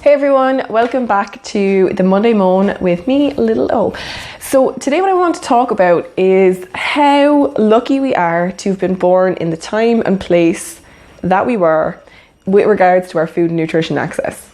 Hey everyone, welcome back to the Monday Moan with me, Little O. So today what I want to talk about is how lucky we are to have been born in the time and place that we were with regards to our food and nutrition access.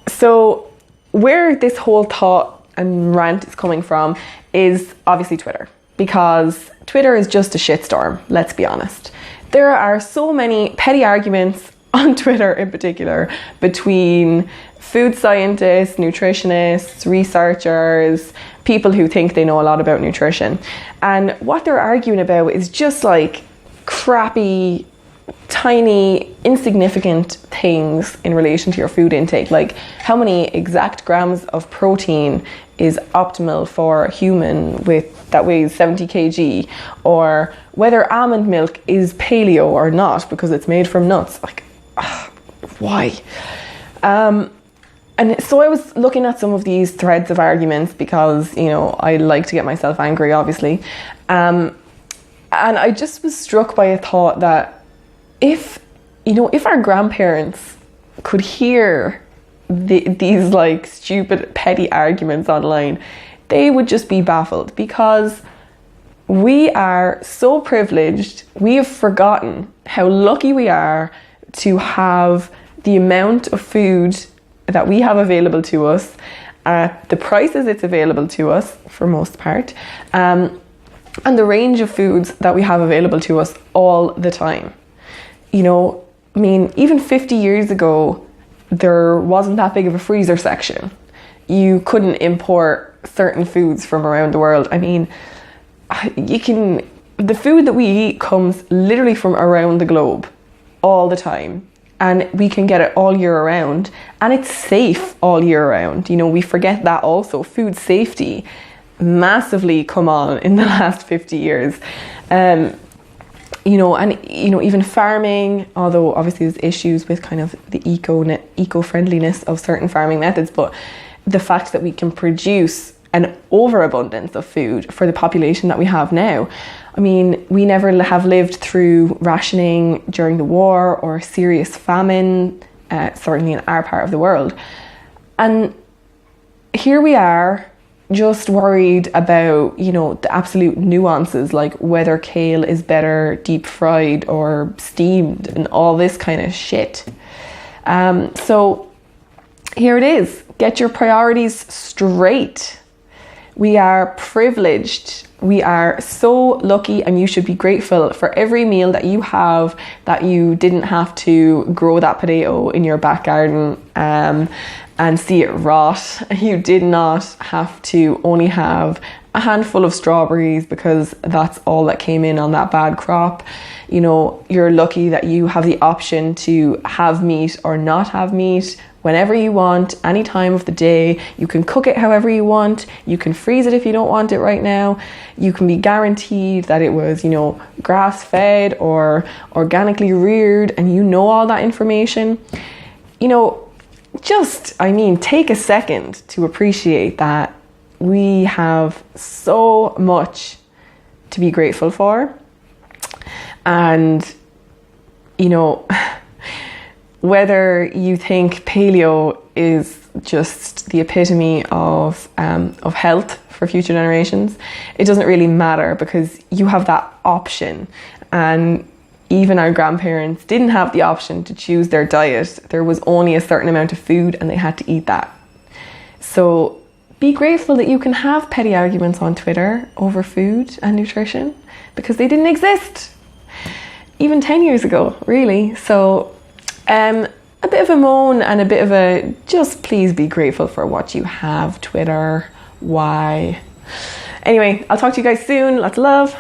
So where this whole thought and rant is coming from is obviously Twitter, because Twitter is just a shitstorm, let's be honest. There are so many petty arguments on Twitter in particular between food scientists, nutritionists, researchers, people who think they know a lot about nutrition. And what they're arguing about is just like crappy, tiny, insignificant things in relation to your food intake. Like how many exact grams of protein is optimal for a human that weighs 70 kg, or whether almond milk is paleo or not because it's made from nuts. Like, why? And so I was looking at some of these threads of arguments because, you know, I like to get myself angry, obviously. And I just was struck by a thought that if our grandparents could hear these like stupid, petty arguments online, they would just be baffled, because we are so privileged. We have forgotten how lucky we are to have the amount of food that we have available to us at the prices it's available to us for most part, and the range of foods that we have available to us all the time. You know, I mean, even 50 years ago, there wasn't that big of a freezer section. You couldn't import certain foods from around the world. I mean, the food that we eat comes literally from around the globe all the time, and we can get it all year round, and it's safe all year round. You know, we forget that also. Food safety massively come on in the last 50 years. Even farming, although obviously there's issues with kind of the eco-friendliness of certain farming methods, but the fact that we can produce an overabundance of food for the population that we have now. I mean, we never have lived through rationing during the war or serious famine, certainly in our part of the world. And here we are, just worried about, you know, the absolute nuances, like whether kale is better deep fried or steamed and all this kind of shit. So here it is. Get your priorities straight. We are privileged. We are so lucky, and you should be grateful for every meal that you have, that you didn't have to grow that potato in your back garden and see it rot. You did not have to only have a handful of strawberries because that's all that came in on that bad crop. You know, you're lucky that you have the option to have meat or not have meat whenever you want, any time of the day. You can cook it however you want. You can freeze it if you don't want it right now. You can be guaranteed that it was, you know, grass-fed or organically reared, and you know all that information. You know, take a second to appreciate that we have so much to be grateful for. And, you know, whether you think paleo is just the epitome of health for future generations, it doesn't really matter, because you have that option. And even our grandparents didn't have the option to choose their diet. There was only a certain amount of food and they had to eat that. So be grateful that you can have petty arguments on Twitter over food and nutrition, because they didn't exist even 10 years ago, really. So a bit of a moan and a bit of a just please be grateful for what you have, Twitter. Why? Anyway, I'll talk to you guys soon. Lots of love.